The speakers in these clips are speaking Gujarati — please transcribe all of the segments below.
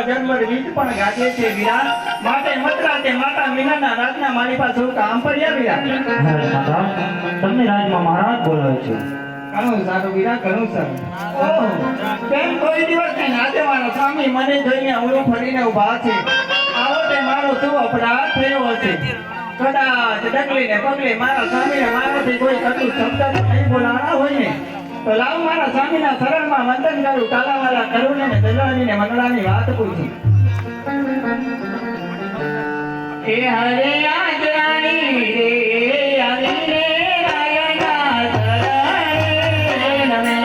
જન્મર ગીત પણ ગાજે છે વીરા માટે મતરા તે માતા મીનાના રાજના મારી પાસે કામ પડ્યા વીરા માતા તમને રાજમાં મહારાજ બોલાવે છે ઘણું સારું વીરા ઘણું સારું ઓહ કેમ કોઈ દિવસ કઈ નાતે મારા સ્વામી મને જોઈને અવળું ફરીને ઊભા છે આવો તે મારો શું અપરાધ થયો હશે કદાચ ડગલીને પગલે મારા સ્વામીને મારાથી કોઈ કટુ શબ્દ નહીં બોલાણા હોય ને તો લાવ મારા સ્વામીના શરણમાં વંદન કરું કાલાવાલા કરું ને દલાલીને મંગળાની વાત પૂછી એ હરે આજ રાણી રે આવી રે રાયના શરણે નમે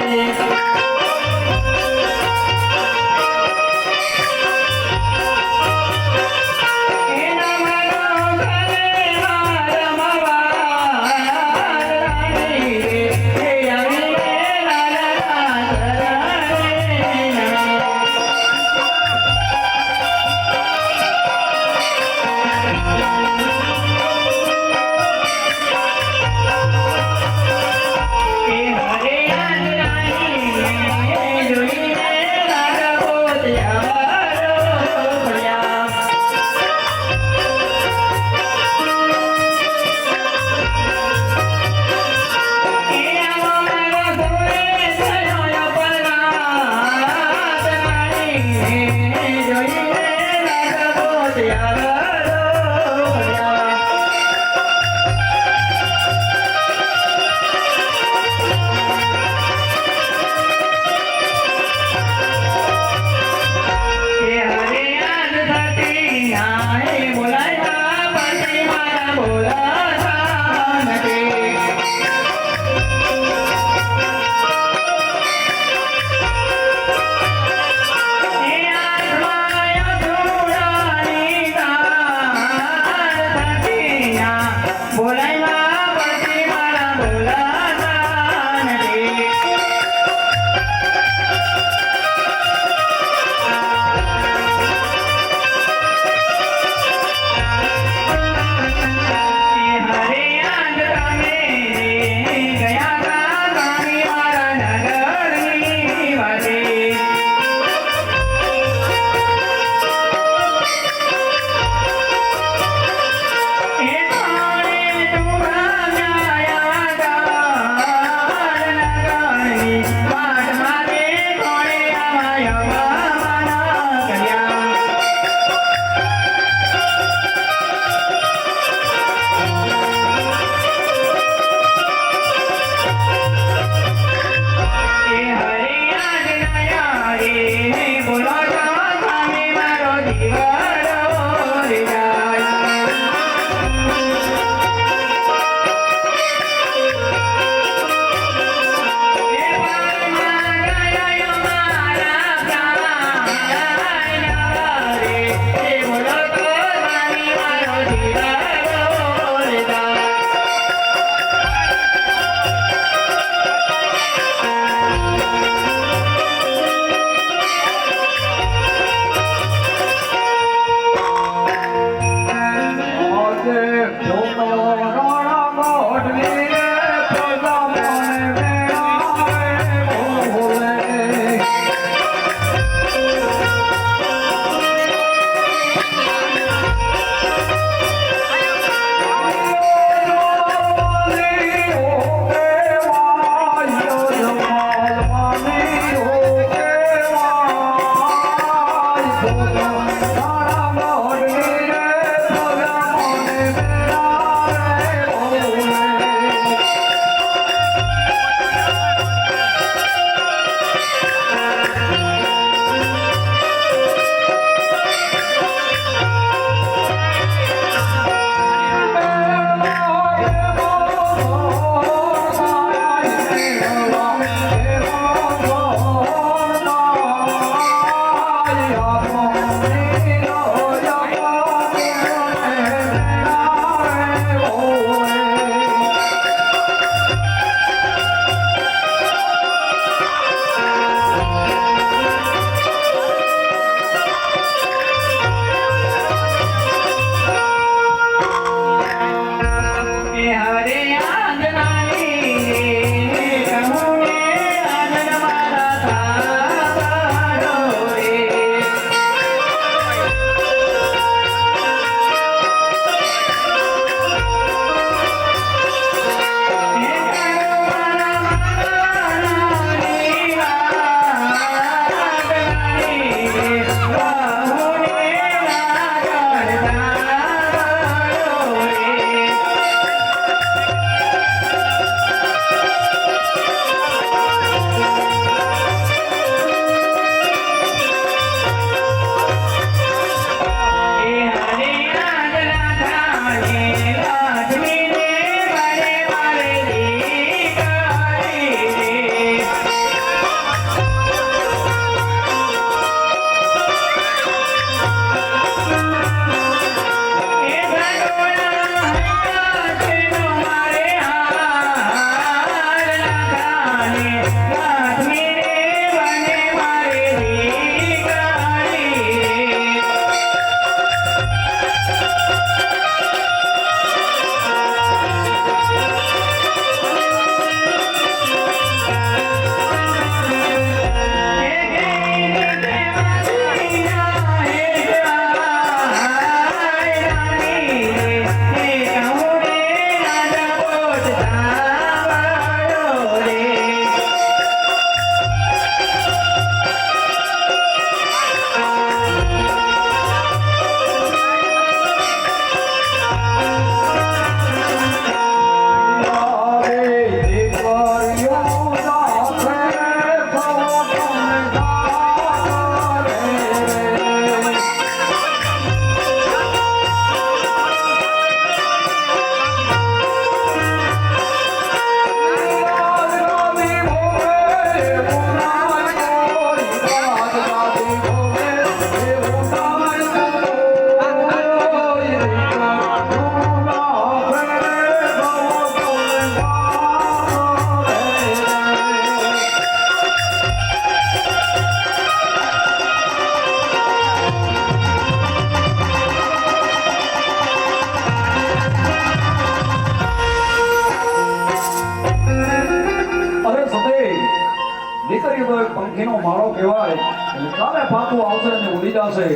તો એક પંખીનો માળો કહેવાય એટલે કાલે પાકું આવશે અને ઉડી જશે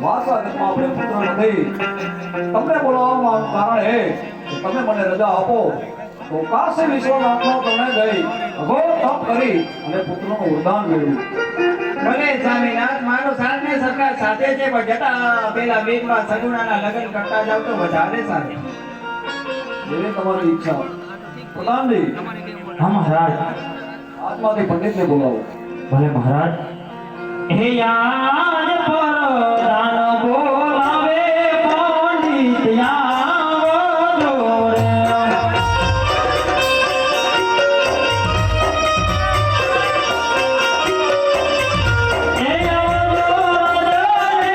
વારસાગતમાં આપણે પુત્ર નથી તમને બોલાવવાનું કારણ એ કે તમે મને રજા આપો તો કાશી વિશ્વનાથનો તમને ગઈ અઘોર તપ કરી અને પુત્રનું વરદાન મેળવ્યું ભલે સ્વામીનાથ મારો સાથ ને સરકાર સાથે છે પણ જતા પેલા બેટમાં સગુણાના લગ્ન કરતા જાવ તો વધારે સારું. એવી તમારી ઈચ્છા પ્રધાનજી હા મહારાજ. આજમાંથી પંડિતને બોલાવો ભલે મહારાજ. હે યાદ પરદાન બોલાવે પંડિત આવો રે. હે યાદ પરદાન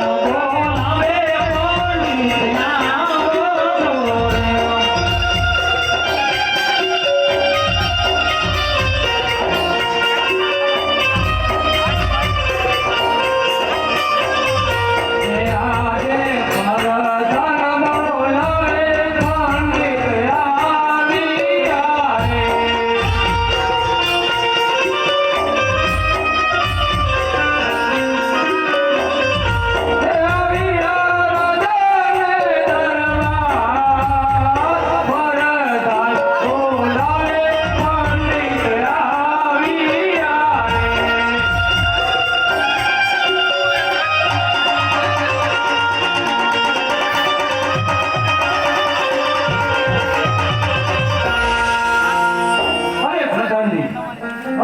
બોલાવે પંડિત આવો રે.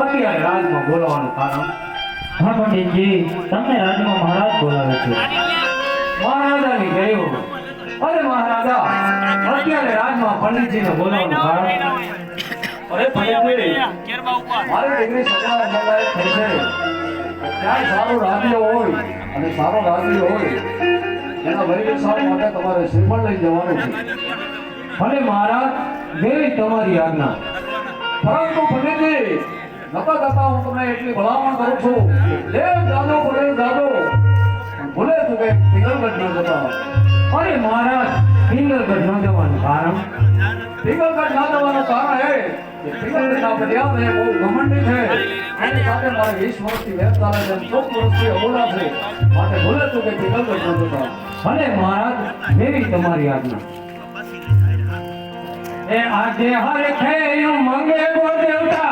અત્યારે રાજમાં બોલાવવાનું કારણ હા પંડિતજી, તમને રાજમાં મહારાજ બોલાવે છે. મહારાજાની ગયો અરે મહારાજા અત્યારે રાજમાં પંડિતજીને બોલાવવાનું કારણ અરે પંડિતજી મારી દીકરી સગા ઉંમરલાયક થઈ છે ક્યાંય સારો રાજ્ય હોય અને સારો રાજ્ય હોય એના વરિષ્ઠ માટે તમારે શ્રીફળ લઈ જવાનું છે ભલે મહારાજ દેવી તમારી આજ્ઞા પરંતુ પંડિતજી નતા નતા હું તમને એટલી ભલામણ કરું છું લે દાદો ભલે દાદો ભૂલે તું કે પિંગલગઢ ન જતા અરે મહારાજ, પિંગલગઢ ન જવાનું કારણ? પિંગલગઢ ન જવાનું કારણ એ કે પિંગલગઢના પર્યાવરણ એ બહુ ઘમંડી છે એની સાથે મારે 20 વર્ષથી વેર ચાલે છે 14 વર્ષથી અબોલા છે માટે ભૂલે તું કે પિંગલગઢ ન જતા ભલે મહારાજ, દેવી તમારી આજ્ઞા. એ આજે હર ખેયું મંગે ગો દેવતા